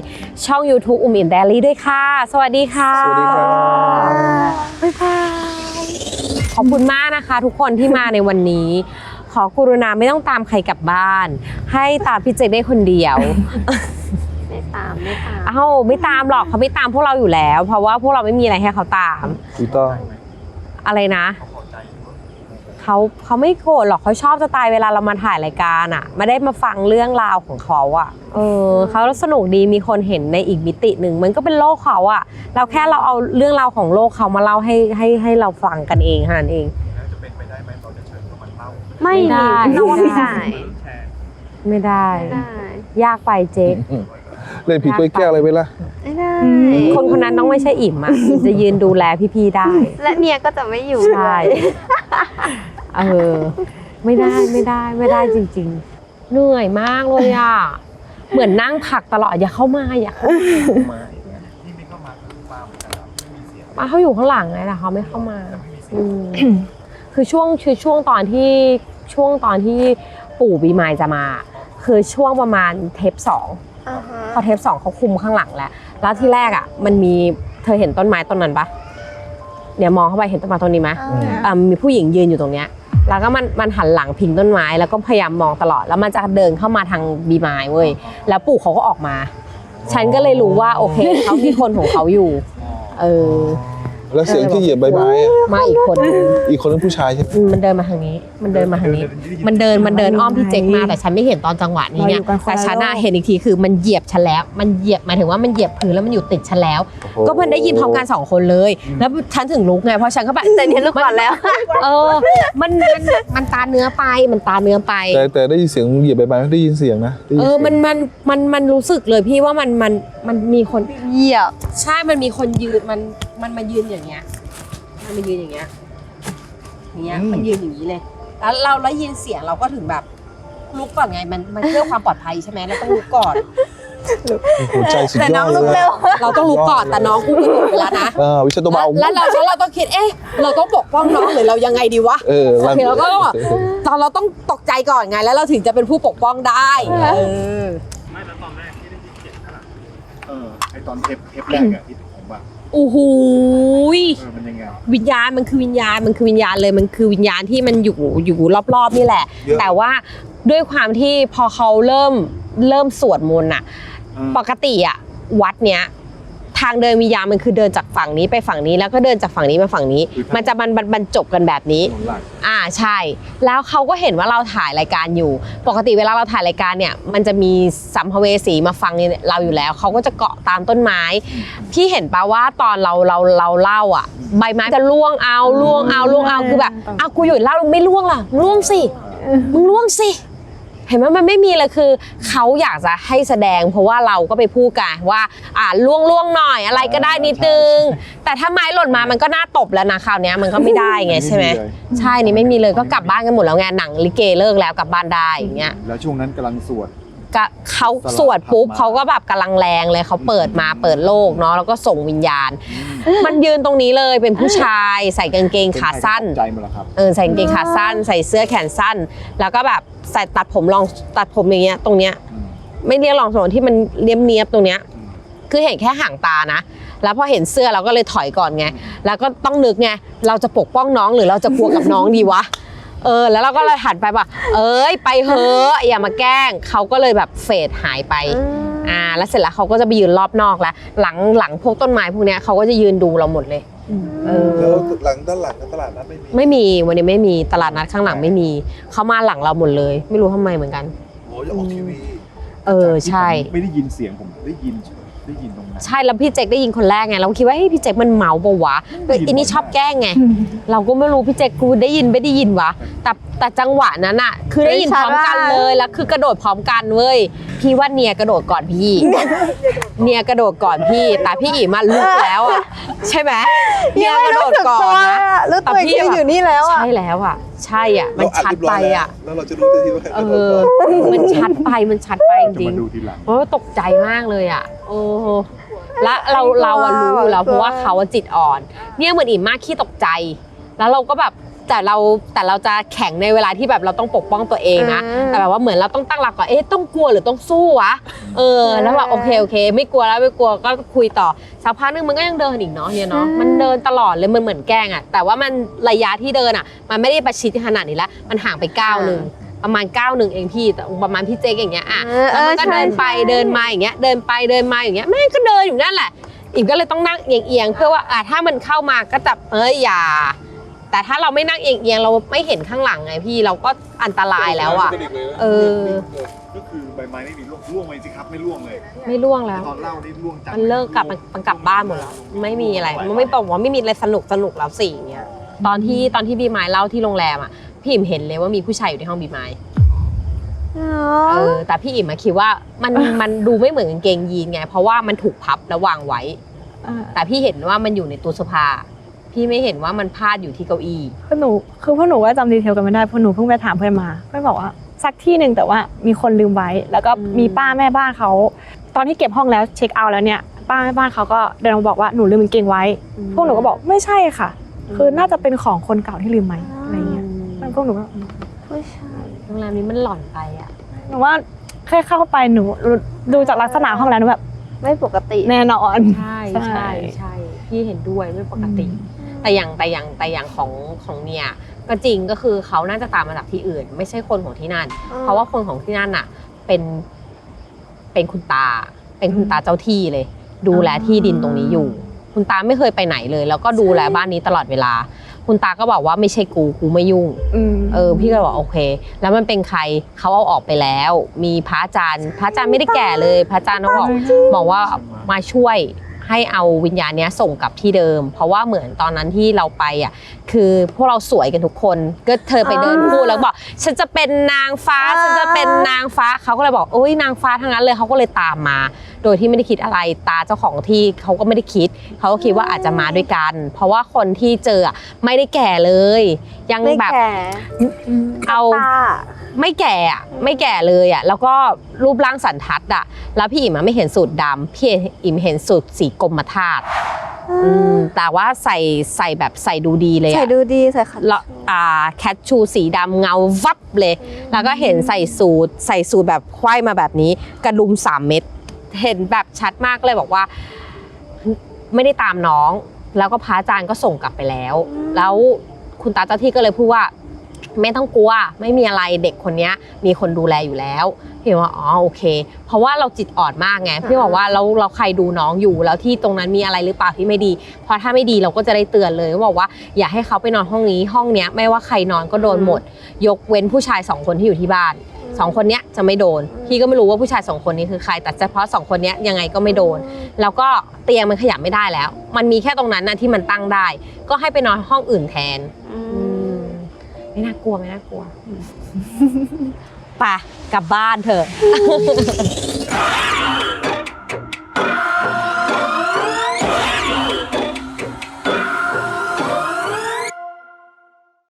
ช่อง YouTube อิ่มไดอารี่ด้วยค่ะสวัสดีค่ะสวัสดีครับบ๊ายบายขอบคุณมากนะคะทุกคนที่มาในวันนี้ขอกรุณาไม่ต้องตามใครกลับบ้านให้ตามพี่เจได้คนเดียวไม่ตามไม่ตามหรอกเขาไม่ตามพวกเราอยู่แล้วเพราะว่าพวกเราไม่มีอะไรให้เขาตามถูกต้องอะไรนะเขาไม่โกรธหรอกเขาชอบจะตายเวลาเรามาถ่ายรายการอ่ะไม่ได้มาฟังเรื่องราวของเขาอ่ะเขาสนุกดีมีคนเห็นในอีกมิติหนึ่งมันก็เป็นโลกเขาอ่ะเราแค่เราเอาเรื่องราวของโลกเขามาเล่าให้เราฟังกันเองเท่านั้นเองจะเป็นไปได้ไหมเราจะเชิญเขามาเล่าไม่ได้น้องว่าไม่ได้ยากไปเจ๊เล่นผีถ้วยแก้วอะไรไปล่ะไม่ได้คนนั้นต้องไม่ใช่อิ่มอ่ะอิ่มจะยืนดูแลพี่ๆได้และเนียก็จะไม่อยู่ใช่ไม่ได้จริงๆเหนื่อยมากเลยอ่ะเหมือนนั่งผักตลอดอย่าเข้ามานี่ไม่เข้ามามาเขาอยู่ข้างหลังไงแต่เขาไม่เข้ามาคือช่วงตอนที่ปู่บีมายจะมาคือช่วงประมาณเทป 2พอเทป 2เขาคุมข้างหลังแล้วที่แรกอ่ะมันมีเธอเห็นต้นไม้ต้นนั้นปะ เนี่ยมองเข้าไปเห็นต้นไม้ต้นนี้ไหมมีผู้หญิงยืนอยู่ตรงเนี้ยแล้วก็มันหันหลังพิงต้นไม้แล้วก็พยายามมองตลอดแล้วมันจะเดินเข้ามาทางบีไม้เว้ยแล้วปู่เขาก็ออกมาฉันก็เลยรู้ว่าโอเคเขามีคนของเขาอยู่แล้วเสียงที่เหยียบใบไม้อะ มาอีกคนนึง อีกคนเป็นผู้ชายใช่ไหม มันเดินมาทางนี้มันเดินอ้อมพี่เจ๊กมาแต่ฉันไม่เห็นตอนจังหวะนี้ไงแต่ฉันน่ะเห็นอีกทีคือมันเหยียบฉันแล้วมันเหยียบหมายถึงว่ามันเหยียบพื้นแล้วมันอยู่ติดฉันแล้วก็มันได้ยินพร้อมกัน2คนเลยแล้วฉันถึงลุกไงเพราะฉันก็แบบแต่เนี่ยลุกก่อนแล้วมันตาเนื้อไปแต่ได้ยินเสียงเหยียบใบไม้ได้ยินเสียงนะมันรู้สึกเลยพี่ว่ามันมีคนเหยียบใช่มันมีคนยืนมันมายืนอย่างเงี้ยมันมายืนอย่างเงี้ยมันยืนอย่างนี้เลยแล้วเรายินเสียงเราก็ถึงแบบลุกก่อนไงมันเพื่อความปลอดภัยใช่ไหมเราต้องลุกก่อน หัวใจสุด แต่ ย น้ อ อง ด ลุก เล เร็ ยว เราต้องลุกก่อนแต่น้องกูกระโดดไปแล้วนะ วิชาตัวเบา แล้วเราต้องคิดเราต้องปกป้องน้องหรือเรายังไงดีวะโอเคเราก็ตอนเราต้องตกใจก่อนไงแล้วเราถึงจะเป็นผู้ปกป้องได้ไม่แล้วตอนแรกที่ได้ยินเสียงขนาดไอตอนเทปแรกอะที่ผมว่าโอ้โหมันยังไงวิญญาณมันคือวิญญาณเลยมันคือวิญญาณที่มันอยู่รอบๆนี่แหละแต่ว่าด้วยความที่พอเขาเริ่มสวดมนต์อะปกติอะวัดเนี้ยทางเดินวิญญาณมันคือเดินจากฝั่งนี้ไปฝั่งนี้แล้วก็เดินจากฝั่งนี้มาฝั่งนี้มันจะบรรจบกันแบบนี้ใช่แล้วเขาก็เห็นว่าเราถ่ายรายการอยู่ปกติเวลาเราถ่ายรายการเนี่ยมันจะมีสัมภเวสีมาฟังเราอยู่แล้วเขาก็จะเกาะตามต้นไม้พี่เห็นปะว่าตอนเราเล่าอ่ะใบไม้จะล่วงเอาคือแบบกูอยู่เล่าไม่ล่วงล่ะล่วงสิมึงล่วงสิเห็นไหมมันไม่มีเลยคือเขาอยากจะให้แสดงเพราะว่าเราก็ไปพูดกันว่าล่วงหน่อยอะไรก็ได้นิดนึงแต่ถ้าไม้หล่นมามันก็น่าตบแล้วนะคราวนี้มันก็ไม่ได้ไงใช่ไหมใช่นี่ไม่มีเลยก็กลับบ้านกันหมดแล้วไงหนังลิเกเลิกแล้วกลับบ้านได้อย่างเงี้ยแล้วช่วงนั้นกำลังสวดเขาสวดปุ๊บเขาก็แบบกำลังแรงเลยเขาเปิดโลกเนาะแล้วก็ส่งวิญญาณมันยืนตรงนี้เลยเป็นผู้ชายใส่กางเกงขาสั้นใส่กางเกงขาสั้นใส่เสื้อแขนสั้นแล้วก็แบบใส่ตัดผมอย่างเงี้ยตรงเนี้ยไม่เรียกรองทรงที่มันเนียบตรงเนี้ยคือเห็นแค่ห่างตานะแล้วพอเห็นเสื้อเราก็เลยถอยก่อนไงแล้วก็ต้องนึกไงเราจะปกป้องน้องหรือเราจะกลัวกับน้องดีวะแล้วเราก็เลยหันไปว่าไปเฮ้อย่ามาแกล้งเขาก็เลยแบบเฟดหายไปแล้วเสร็จแล้วเขาก็จะไปยืนรอบนอกแล้วหลังพวกต้นไม้พวกเนี้ยเขาก็จะยืนดูเราหมดเลยแล้วด้านหลังตลาดนัดไม่มีวันนี้ไม่มีตลาดนัดข้างหลังไม่มีเขามาหลังเราหมดเลยไม่รู้ทำไมเหมือนกันโอ้ยออกทีวีใช่ไม่ได้ยินเสียงผมได้ยินตรงนั้นใช่แล้วพี่เจ๊กได้ยินคนแรกไงเราคิดว่าพี่เจ๊กมันเมาปะวะอีนี่ชอบแกล้งไงเราก็ไม่รู้พี่เจ๊กกูได้ยินไม่ได้ยินวะแต่จังหวะนั้นอะคือได้ยินพร้อมกันเลยแล้วคือกระโดดพร้อมกันเว้ยพี่ว่าเนียกระโดดก่อนพี่เนียกระโดดก่อนพี่แต่พี่อีมาลุกแล้วอะใช่ไหมเนียกระโดดก่อนนะแล้วตัวพี่อยู่นี่แล้วอะใช่แล้วอะใช่อะมันชัดไปอะแล้วเราจะรู้ที่ว่ามันชัดไปจริงตกใจมากเลยอะและเรารู้อยู่แล้วเพราะว่าเขาจิตอ่อนเนี่ยเหมือนอิ่มมากขี้ตกใจแล้วเราก็แบบแต่เราจะแข็งในเวลาที่แบบเราต้องปกป้องตัวเองนะแต่แบบว่าเหมือนเราต้องตั้งหลักก่อนต้องกลัวหรือต้องสู้วะแล้วแบบโอเคไม่กลัวก็คุยต่อสักพักนึงมันก็ยังเดินอีกเนาะเนี่ยเนาะมันเดินตลอดเลยมันเหมือนแกล้งอ่ะแต่ว่ามันระยะที่เดินอ่ะมันไม่ได้ประชิดขนาดนี้แล้วมันห่างไปก้าวนึงประมาณก้าวนึงเองพี่แต่ประมาณพี่เจ๊กอย่างเงี้ยแล้วมันก็เดินไปเดินมาอย่างเงี้ยเดินไปเดินมาอย่างเงี้ยแม่ก็เดินอยู่นั่นแหละอิ่มก็เลยต้องนั่งเอียงเพื่อว่าถ้ามันเข้ามาก็จับอย่าแต่ถ้าเราไม่นั่งเอียงเราไม่เห็นข้างหลังไงพี่เราก็อันตรายแล้วอ่ะก็คือใบไม้ไม่มีร่วงไหมสิครับไม่ร่วงเลยไม่ร่วงแล้วตอนเล่าได้ร่วงจังมันเลิกกลับบ้านหมดแล้วไม่มีอะไรมันไม่บอกว่าไม่มีอะไรสนุกแล้วสิอย่างเงี้ยตอนที่บีไม้เล่าที่โรงแรมอ่ะพี่อิ่มเห็นเลยว่ามีผู้ชายอยู่ในห้องบีไม้แต่พี่อิ่มคิดว่ามันดูไม่เหมือนกางเกงยีนไงเพราะว่ามันถูกพับแล้ววางไว้แต่พี่เห็นว่ามันอยู่ในตู้เสื้อผ้าพี่ไม่เห็นว่ามันพาดอยู่ที่เก้าอี้พวกหนูว่าจำดีเทลกันไม่ได้เพราะหนูเพิ่งไปถามเพื่อนมาเพื่อนบอกว่าสักที่หนึ่งแต่ว่ามีคนลืมไว้แล้วก็มีป้าแม่บ้านเขาตอนที่เก็บห้องแล้วเช็คเอาท์แล้วเนี่ยป้าแม่บ้านเขาก็เดินมาบอกว่าหนูลืมกางเกงไว้พวกหนูก็บอกไม่ใช่ค่ะคือน่าจะเป็นของคนเก่าที่ลืมไหมอะไรเงี้ยพวกหนูก็ไม่ใช่โรงแรมนี้มันหล่อนไปอ่ะหนูว่าแค่เข้าไปหนูดูจากลักษณะห้องแล้วหนูแบบไม่ปกติแน่นอนใช่พี่เห็นด้วยไม่ปกติ แต่อย่างของเนี่ยก็จริงก็คือเขาน่าจะตามมาจากที่อื่น ไม่ใช่คนของที่นั่น เพราะว่าคนของที่นั่นน่ะเป็นคุณตาเจ้าที่เลย ดูแลที่ดินตรงนี้อยู่ คุณตาไม่เคยไปไหนเลย แล้วก็ดูแลบ้านนี้ตลอดเวลา คุณตาก็บอกว่าไม่ใช่กูไม่ยุ่งพี่ก็บอกโอเค แล้วมันเป็นใครเขาเอาออกไปแล้ว มีพระอาจารย์ไม่ได้แก่เลยพระอาจารย์เขาบอกว่ามาช่วยให้เอาวิญญาณเนี้ยส่งกลับที่เดิม เพราะว่าเหมือนตอนนั้นที่เราไปอ่ะคือพวกเราสวยกันทุกคนก็เธอไปเดินพูดแล้วบอกฉันจะเป็นนางฟ้าฉันจะเป็นนางฟ้าเขาก็เลยบอกโอ้ยนางฟ้าทั้งนั้นเลยเขาก็เลยตามมา โดยที่ไม่ได้คิดอะไรตาเจ้าของที่เขาก็ไม่ได้คิดเขาก็คิดว่าอาจจะมาด้วยกัน เพราะว่าคนที่เจอไม่ได้แก่เลยยังแบบเอาไม่แก่เลยอ่ะแล้วก็รูปร่างสันทัดอ่ะแล้วพี่อิ๋มไม่เห็นสูตรดำพี่อิ๋มเห็นสูตรสีกรมธาตุแต่ว่าใส่แบบใส่ดูดีเลย ใส่ดูดีใส่ค่ะแคทชูสีดำเงาวับเลยแล้วก็เห็นใส่สูตรแบบควายมาแบบนี้กระดุม3 เม็ดเห็นแบบชัดมากเลยบอกว่าไม่ได้ตามน้องแล้วก็พระอาจารย์ก็ส่งกลับไปแล้วแล้วคุณตาเจ้าที่ก็เลยพูดว่าไม่ต้องกลัวไม่มีอะไรเด็กคนนี้มีคนดูแลอยู่แล้วพี่ว่าอ๋อโอเคเพราะว่าเราจิตอ่อนมากไงพี่บอกว่าเราใครดูน้องอยู่แล้วที่ตรงนั้นมีอะไรหรือเปล่าที่ไม่ดีเพราะถ้าไม่ดีเราก็จะได้เตือนเลยบอกว่าอย่าให้เขาไปนอนห้องนี้ห้องเนี้ยไม่ว่าใครนอนก็โดนหมดยกเว้นผู้ชาย2 คนที่อยู่ที่บ้าน2 คนเนี้ยจะไม่โดนพี่ก็ไม่รู้ว่าผู้ชาย2 คนนี้คือใครแต่เฉพาะ2 คนเนี้ยยังไงก็ไม่โดนแล้วก็เตียงมันขยับไม่ได้แล้วมันมีแค่ตรงนั้นนะที่มันตั้งได้ก็ให้ไปนอนห้องอื่นแทนไม่น่ากลัวไปกลับบ้านเถอะ